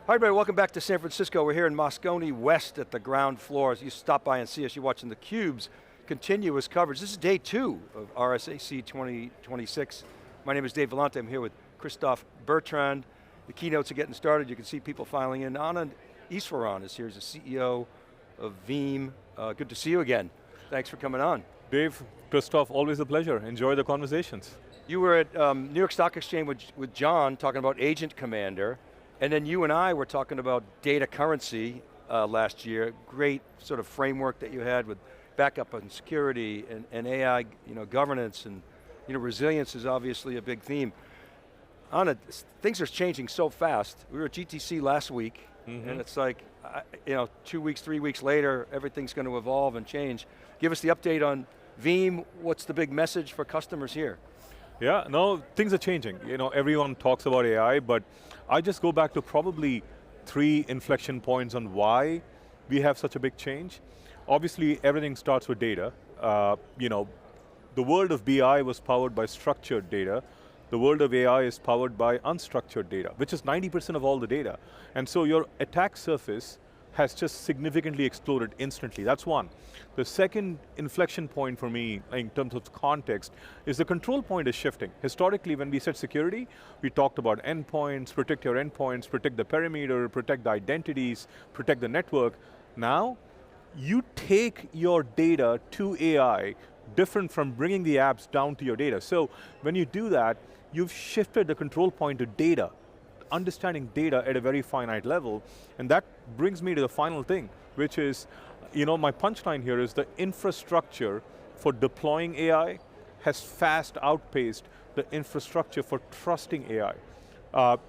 Hi everybody, welcome back to San Francisco. We're here in Moscone West at the ground floor. As you stop by and see us, you're watching theCUBE's continuous coverage. This is day 2 of RSAC 2026. My name is Dave Vellante. I'm here with Christophe, Bertrand. The keynotes are getting started. You can see people filing in. Anand Eswaran is here. He's the CEO of Veeam. Good to see you again. Thanks for coming on. Dave, Christophe, always a pleasure. Enjoy the conversations. You were at New York Stock Exchange with John talking about Agent Commander. And then you and I were talking about data currency last year. Great sort of framework that you had with backup and security and AI, governance and resilience is obviously a big theme. Anna, things are changing so fast. We were at GTC last week, and it's like, 2 weeks, 3 weeks later, everything's going to evolve and change. Give us the update on Veeam. What's the big message for customers here? Yeah, no, things are changing. Everyone talks about AI, but I just go back to probably 3 inflection points on why we have such a big change. Obviously, everything starts with data. The world of BI was powered by structured data. The world of AI is powered by unstructured data, which is 90% of all the data. And so your attack surface has just significantly exploded instantly. That's one. The second inflection point for me, in terms of context, is the control point is shifting. Historically, when we said security, we talked about endpoints, protect your endpoints, protect the perimeter, protect the identities, protect the network. Now, you take your data to AI, different from bringing the apps down to your data. So when you do that, you've shifted the control point to data, understanding data at a very finite level, and that brings me to the final thing, which is, my punchline here is the infrastructure for deploying AI has fast outpaced the infrastructure for trusting AI.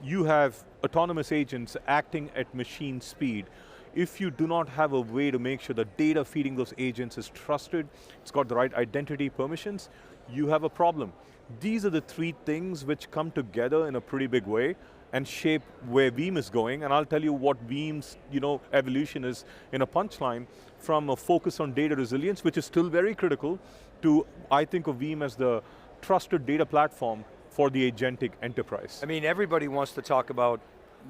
You have autonomous agents acting at machine speed. If you do not have a way to make sure the data feeding those agents is trusted, it's got the right identity permissions, you have a problem. These are the 3 things which come together in a pretty big way and shape where Veeam is going, and I'll tell you what Veeam's evolution is in a punchline, from a focus on data resilience, which is still very critical, to I think of Veeam as the trusted data platform for the agentic enterprise. I mean, everybody wants to talk about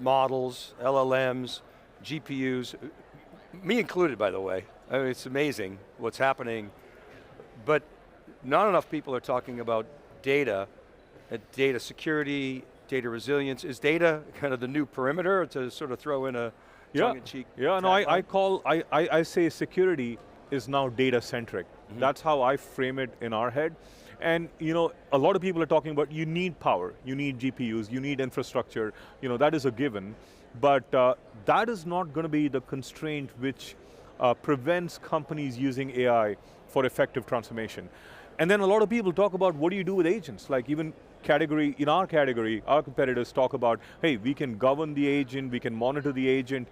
models, LLMs, GPUs, me included, by the way. I mean, it's amazing what's happening, but not enough people are talking about data, data security, data resilience. Is data kind of the new perimeter, to sort of throw in a tongue-in-cheek? Yeah, no, I say security is now data-centric. That's how I frame it in our head. And a lot of people are talking about you need power, you need GPUs, you need infrastructure, that is a given. But that is not going to be the constraint which prevents companies using AI for effective transformation. And then a lot of people talk about what do you do with agents, like even in our category, our competitors talk about, hey, we can govern the agent, we can monitor the agent.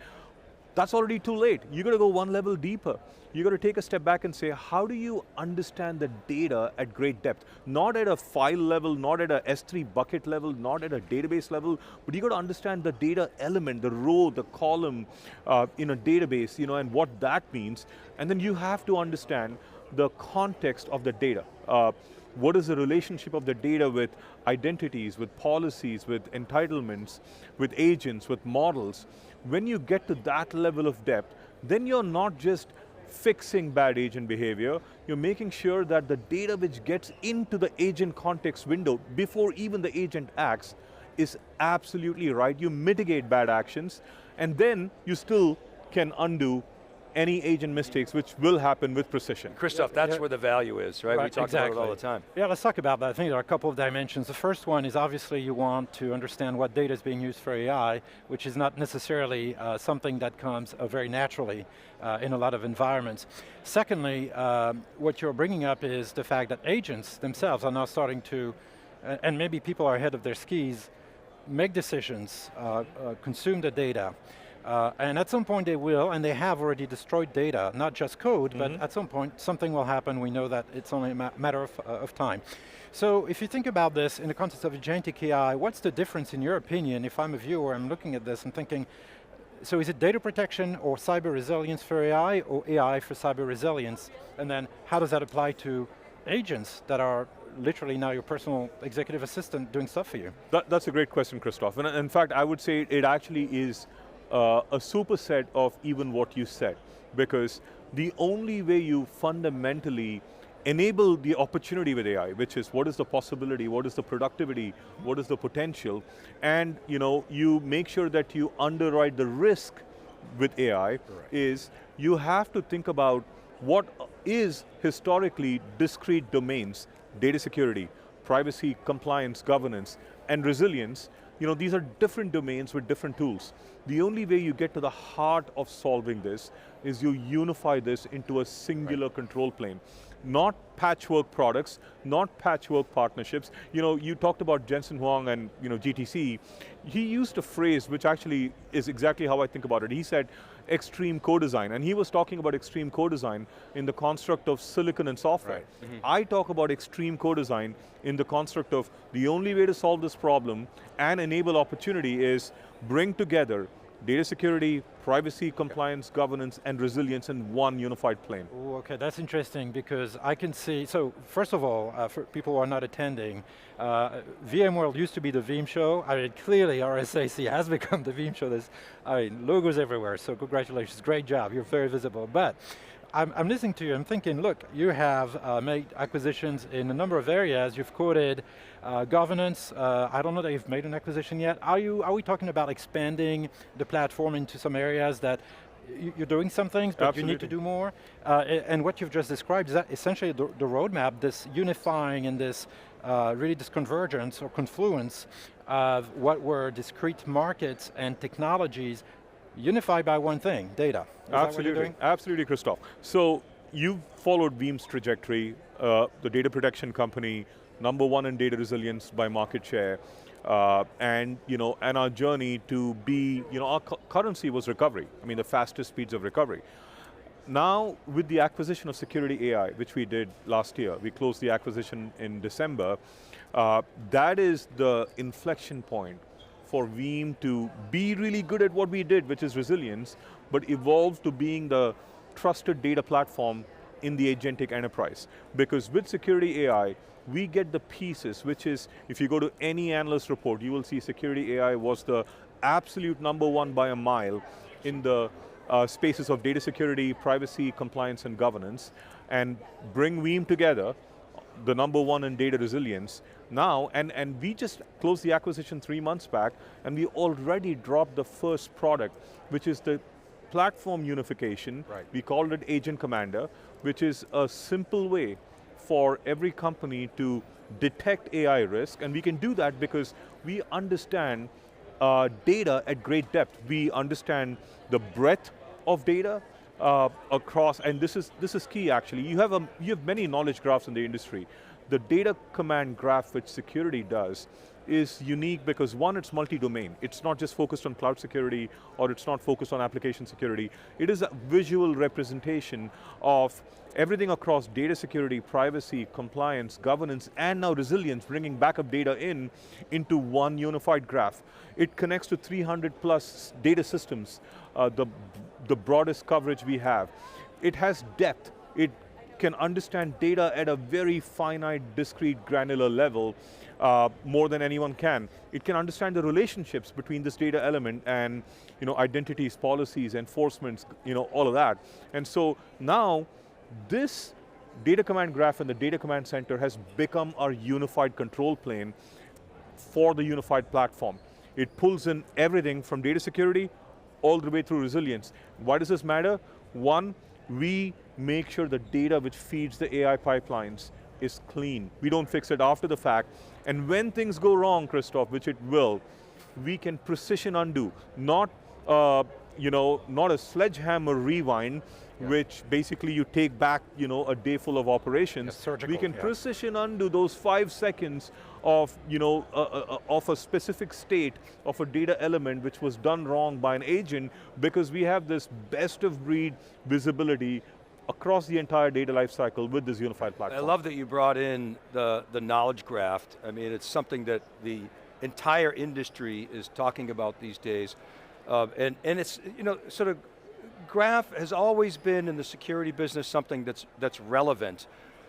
That's already too late. You got to go one level deeper. You got to take a step back and say, how do you understand the data at great depth? Not at a file level, not at a S3 bucket level, not at a database level, but you got to understand the data element, the row, the column in a database, and what that means. And then you have to understand the context of the data. What is the relationship of the data with identities, with policies, with entitlements, with agents, with models? When you get to that level of depth, then you're not just fixing bad agent behavior, you're making sure that the data which gets into the agent context window before even the agent acts is absolutely right. You mitigate bad actions, and then you still can undo any agent mistakes, which will happen with precision. Christophe, that's where the value is, right? We talk about it all the time. Yeah, let's talk about that. I think there are a couple of dimensions. The first one is obviously you want to understand what data is being used for AI, which is not necessarily something that comes very naturally in a lot of environments. Secondly, what you're bringing up is the fact that agents themselves are now starting to, and maybe people are ahead of their skis, make decisions, consume the data. And at some point they will, and they have already destroyed data, not just code, but at some point something will happen. We know that it's only a matter of time. So if you think about this in the context of agentic AI, what's the difference in your opinion? If I'm a viewer, I'm looking at this and thinking, so is it data protection or cyber resilience for AI, or AI for cyber resilience? And then how does that apply to agents that are literally now your personal executive assistant doing stuff for you? That's a great question, Christophe. And in fact, I would say it actually is a superset of even what you said, because the only way you fundamentally enable the opportunity with AI, which is what is the possibility, what is the productivity, what is the potential, and you make sure that you underwrite the risk with AI, is you have to think about what is historically discrete domains, data security, privacy, compliance, governance, and resilience. These are different domains with different tools. The only way you get to the heart of solving this is you unify this into a singular control plane. Not patchwork products, not patchwork partnerships. You talked about Jensen Huang and GTC. He used a phrase which actually is exactly how I think about it. He said extreme co-design, and he was talking about extreme co-design in the construct of silicon and software. I talk about extreme co-design in the construct of the only way to solve this problem and enable opportunity is bring together data security, privacy, compliance, governance, and resilience in one unified plane. Ooh, okay, that's interesting because I can see, so first of all, for people who are not attending, VMworld used to be the Veeam show. I mean, clearly RSAC has become the Veeam show. There's, logos everywhere, so congratulations, great job, you're very visible. But I'm listening to you, I'm thinking, look, you have made acquisitions in a number of areas. You've quoted governance. I don't know that you've made an acquisition yet. Are we talking about expanding the platform into some areas that you're doing some things, but Absolutely. you need to do more? And what you've just described, is that essentially the roadmap, this unifying and this really this convergence or confluence of what were discrete markets and technologies unified by one thing, data. Is Absolutely, absolutely, Christophe. So you've followed Veeam's trajectory, the data protection company, #1 in data resilience by market share, and our journey to be, our currency was recovery. I mean, the fastest speeds of recovery. Now, with the acquisition of Securiti AI, which we did last year, we closed the acquisition in December, that is the inflection point for Veeam to be really good at what we did, which is resilience, but evolve to being the trusted data platform in the agentic enterprise. Because with Securiti AI, we get the pieces, which is, if you go to any analyst report, you will see Securiti AI was the absolute #1 by a mile in the spaces of data security, privacy, compliance, and governance, and bring Veeam together, the #1 in data resilience. Now, and we just closed the acquisition 3 months back, and we already dropped the first product, which is the platform unification. We called it Agent Commander, which is a simple way for every company to detect AI risk, and we can do that because we understand data at great depth. We understand the breadth of data across, and this is key actually. You have many knowledge graphs in the industry. The data command graph which Securiti does is unique because one, it's multi-domain. It's not just focused on cloud security, or it's not focused on application security. It is a visual representation of everything across data security, privacy, compliance, governance, and now resilience, bringing backup data into one unified graph. It connects to 300 plus data systems, the broadest coverage we have. It has depth. It can understand data at a very finite, discrete, granular level, more than anyone can. It can understand the relationships between this data element and identities, policies, enforcements, all of that. And so now, this data command graph and the data command center has become our unified control plane for the unified platform. It pulls in everything from data security all the way through resilience. Why does this matter? One, we make sure the data which feeds the AI pipelines is clean. We don't fix it after the fact. And when things go wrong, Christophe, which it will, we can precision undo, not a sledgehammer rewind, which basically you take back, a day full of operations. Surgical, we can precision undo those 5 seconds of, of a specific state of a data element which was done wrong by an agent, because we have this best of breed visibility across the entire data lifecycle with this unified platform. I love that you brought in the knowledge graph. I mean, it's something that the entire industry is talking about these days. And it's, sort of graph has always been in the security business something that's relevant.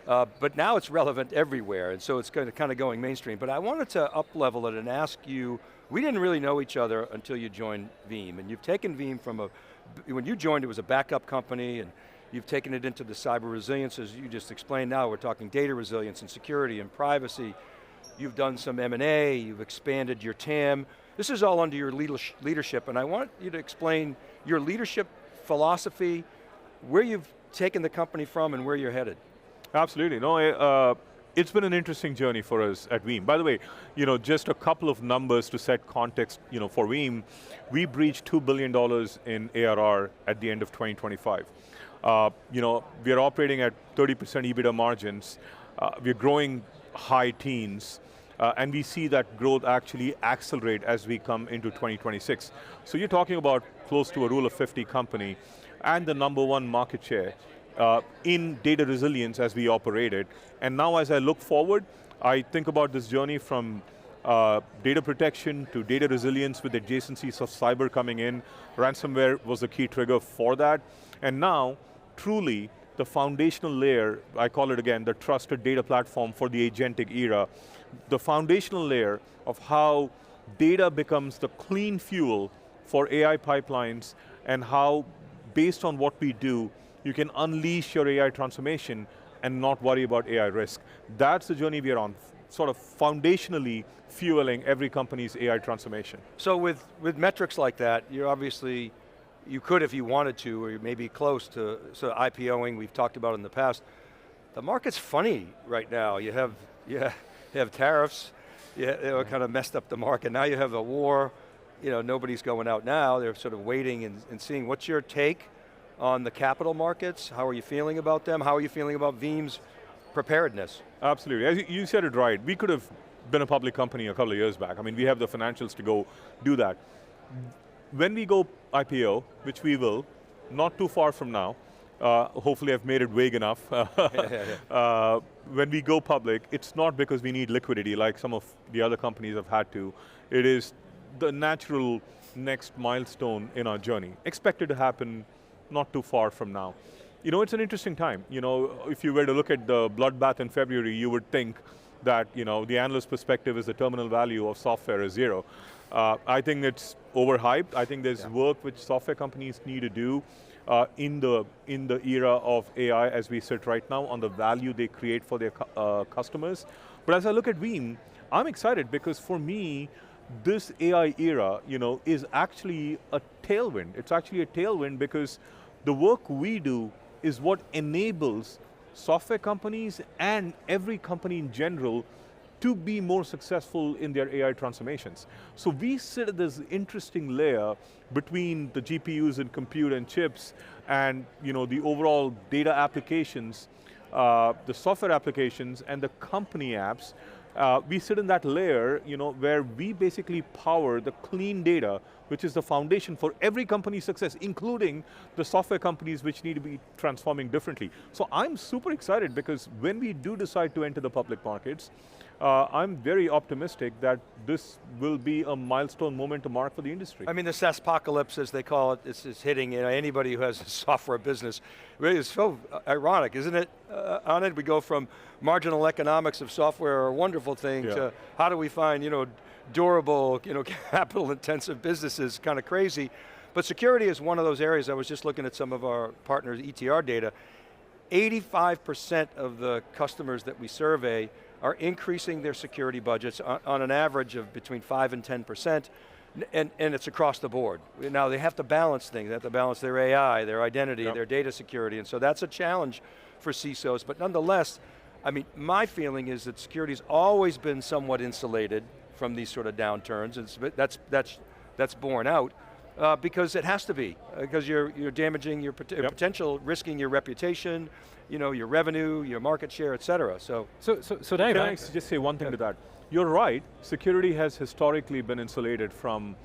but now it's relevant everywhere, and so it's kind of going mainstream. But I wanted to up-level it and ask you, we didn't really know each other until you joined Veeam, and you've taken Veeam from when you joined it was a backup company, and you've taken it into the cyber resilience, as you just explained now, we're talking data resilience and security and privacy. You've done some M&A, you've expanded your TAM. This is all under your leadership, and I want you to explain your leadership philosophy, where you've taken the company from and where you're headed. Absolutely, no, it's been an interesting journey for us at Veeam. By the way, just a couple of numbers to set context, for Veeam, we breached $2 billion in ARR at the end of 2025. We are operating at 30% EBITDA margins, we're growing high teens, and we see that growth actually accelerate as we come into 2026. So you're talking about close to a rule of 50 company, and the #1 market share in data resilience as we operated. And now as I look forward, I think about this journey from data protection to data resilience with adjacencies of cyber coming in. Ransomware was a key trigger for that. And now, truly, the foundational layer, I call it again, the trusted data platform for the agentic era, the foundational layer of how data becomes the clean fuel for AI pipelines, and how, based on what we do, you can unleash your AI transformation and not worry about AI risk. That's the journey we are on, sort of foundationally fueling every company's AI transformation. So with metrics like that, you're obviously, you could if you wanted to, or you may be close to IPOing, we've talked about in the past. The market's funny right now. You have tariffs, they kind of messed up the market. Now you have a war, nobody's going out now, they're sort of waiting and seeing. What's your take on the capital markets? How are you feeling about them? How are you feeling about Veeam's preparedness? Absolutely, as you said it right, we could have been a public company a couple of years back. I mean, we have the financials to go do that. When we go IPO, which we will, not too far from now, hopefully I've made it vague enough. When we go public, it's not because we need liquidity like some of the other companies have had to. It is the natural next milestone in our journey. Expected to happen not too far from now. It's an interesting time. If you were to look at the bloodbath in February, you would think that the analyst perspective is the terminal value of software is 0. I think it's overhyped. I think there's work which software companies need to do in the era of AI as we sit right now on the value they create for their customers. But as I look at Veeam, I'm excited because for me, this AI era, is actually a tailwind. It's actually a tailwind because the work we do is what enables software companies and every company in general to be more successful in their AI transformations. So we sit at this interesting layer between the GPUs and compute and chips and the overall data applications, the software applications and the company apps. We sit in that layer where we basically power the clean data, which is the foundation for every company's success, including the software companies which need to be transforming differently. So I'm super excited because when we do decide to enter the public markets, I'm very optimistic that this will be a milestone moment to mark for the industry. I mean, the SaaSpocalypse, as they call it, is hitting anybody who has a software business. It's so ironic, isn't it, Anand? We go from marginal economics of software are a wonderful thing to how do we find, durable, capital-intensive businesses, kind of crazy. But security is one of those areas. I was just looking at some of our partners' ETR data. 85% of the customers that we survey are increasing their security budgets on an average of between 5 and 10%, and it's across the board. Now they have to balance things, they have to balance their AI, their identity, their data security, and so that's a challenge for CISOs, but nonetheless, I mean, my feeling is that security's always been somewhat insulated from these sort of downturns, and that's borne out, because it has to be, because you're damaging your potential, risking your reputation, your revenue, your market share, et cetera. So Dave, can I just say one thing to that? You're right, security has historically been insulated from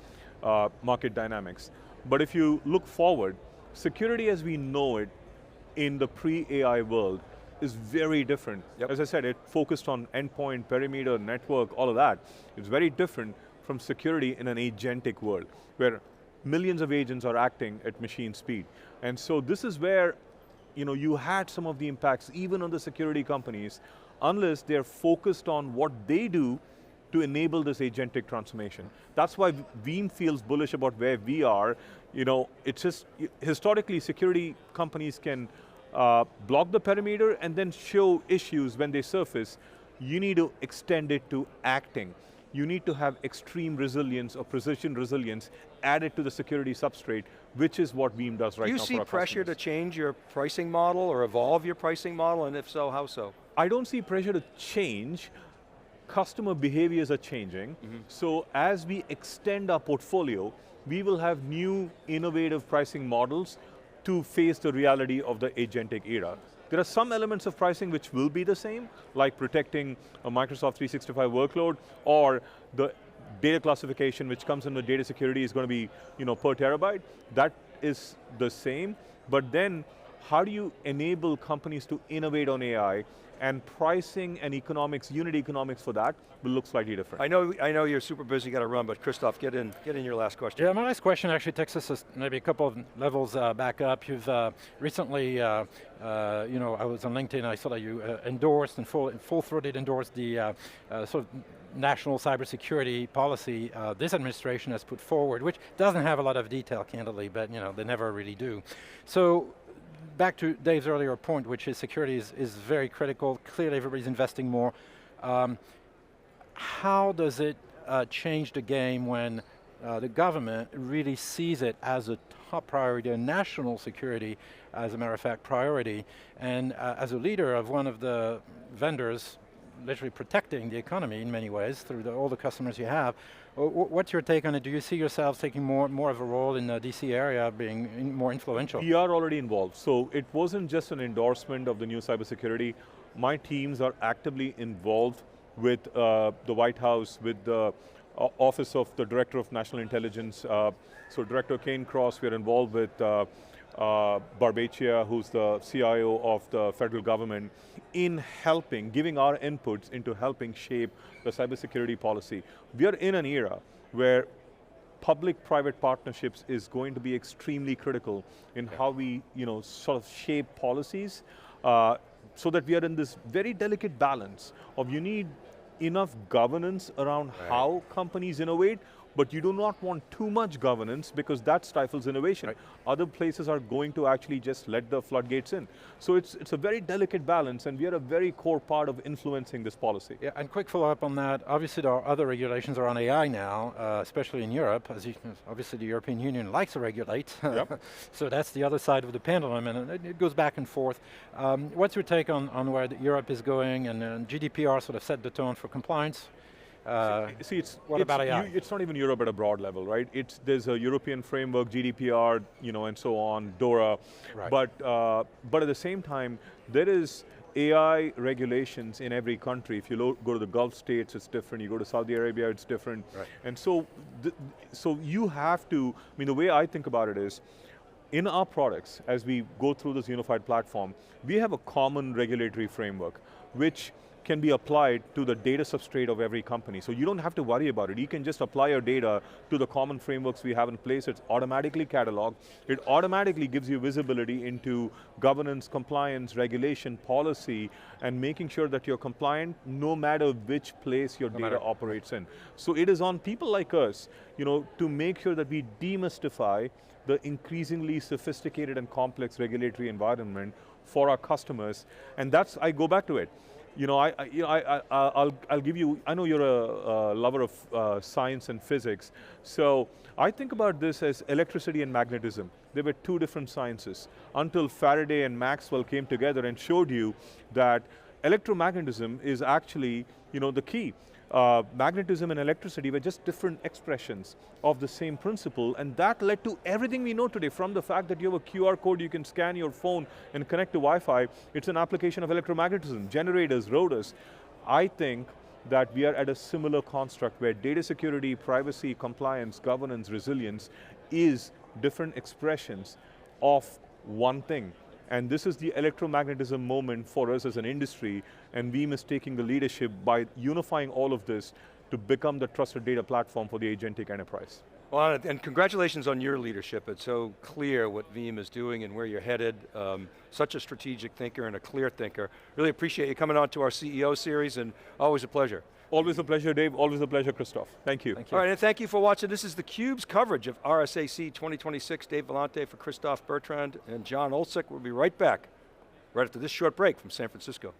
market dynamics. But if you look forward, security as we know it in the pre-AI world is very different. As I said, it focused on endpoint, perimeter, network, all of that. It's very different from security in an agentic world, where millions of agents are acting at machine speed. And so this is where you had some of the impacts even on the security companies, unless they're focused on what they do to enable this agentic transformation. That's why Veeam feels bullish about where we are. It's just, historically, security companies can block the perimeter and then show issues when they surface. You need to extend it to acting. You need to have extreme resilience or precision resilience added to the security substrate, which is what Veeam does right now for our customers. Do you see pressure to change your pricing model or evolve your pricing model, and if so, how so? I don't see pressure to change. Customer behaviors are changing, so as we extend our portfolio, we will have new innovative pricing models to face the reality of the agentic era. There are some elements of pricing which will be the same, like protecting a Microsoft 365 workload, or the data classification which comes in with data security is going to be per terabyte. That is the same, but then how do you enable companies to innovate on AI, and pricing and economics, unit economics for that will look slightly different. I know you're super busy, got to run, but Christophe, get in your last question. Yeah, my last question actually takes us maybe a couple of levels back up. You've recently, I was on LinkedIn, I saw that you endorsed and full-throated endorsed the sort of national cybersecurity policy this administration has put forward, which doesn't have a lot of detail, candidly, but they never really do. So, back to Dave's earlier point, which is security is very critical. Clearly everybody's investing more. How does it change the game when the government really sees it as a top priority, a national security, as a matter of fact, priority, and as a leader of one of the vendors literally protecting the economy in many ways through all the customers you have. What's your take on it? Do you see yourselves taking more of a role in the DC area, being more influential? We are already involved, so it wasn't just an endorsement of the new cybersecurity. My teams are actively involved with the White House, with the Office of the Director of National Intelligence. So Director Kane Cross, we're involved with Barbaccia, who's the CIO of the federal government, in helping, giving our inputs into helping shape the cybersecurity policy. We are in an era where public-private partnerships is going to be extremely critical in how we, sort of shape policies, so that we are in this very delicate balance of you need enough governance around how companies innovate, but you do not want too much governance because that stifles innovation. Right. Other places are going to actually just let the floodgates in. So it's a very delicate balance, and we are a very core part of influencing this policy. Yeah, and quick follow-up on that. Obviously there are other regulations around AI now, especially in Europe. Obviously the European Union likes to regulate. Yep. So that's the other side of the pendulum, and it goes back and forth. What's your take on where Europe is going, and GDPR sort of set the tone for compliance? What about AI? It's not even Europe at a broad level, right? There's a European framework, GDPR, and so on, DORA. Right. But at the same time, there is AI regulations in every country. If you go to the Gulf states, it's different. You go to Saudi Arabia, it's different. Right. And so you have to, the way I think about it is, in our products, as we go through this unified platform, we have a common regulatory framework, which can be applied to the data substrate of every company. So you don't have to worry about it. You can just apply your data to the common frameworks we have in place. It's automatically cataloged. It automatically gives you visibility into governance, compliance, regulation, policy, and making sure that you're compliant no matter which place your data operates in. So it is on people like us, to make sure that we demystify the increasingly sophisticated and complex regulatory environment for our customers. And I go back to it. I'll give you, I know you're a lover of science and physics, so I think about this as electricity and magnetism. They were two different sciences until Faraday and Maxwell came together and showed you that electromagnetism is actually, the key. Magnetism and electricity were just different expressions of the same principle, and that led to everything we know today, from the fact that you have a QR code, you can scan your phone and connect to Wi-Fi. It's an application of electromagnetism, generators, rotors. I think that we are at a similar construct where data security, privacy, compliance, governance, resilience is different expressions of one thing. And this is the electromagnetism moment for us as an industry, and Veeam is taking the leadership by unifying all of this to become the trusted data platform for the agentic enterprise. Well, and congratulations on your leadership. It's so clear what Veeam is doing and where you're headed. Such a strategic thinker and a clear thinker. Really appreciate you coming on to our CEO series, and always a pleasure. Always a pleasure, Dave. Always a pleasure, Christophe. Thank you. Thank you. All right, and thank you for watching. This is theCUBE's coverage of RSAC 2026. Dave Vellante for Christophe, Bertrand, and John Olsek. We'll be right back, right after this short break from San Francisco.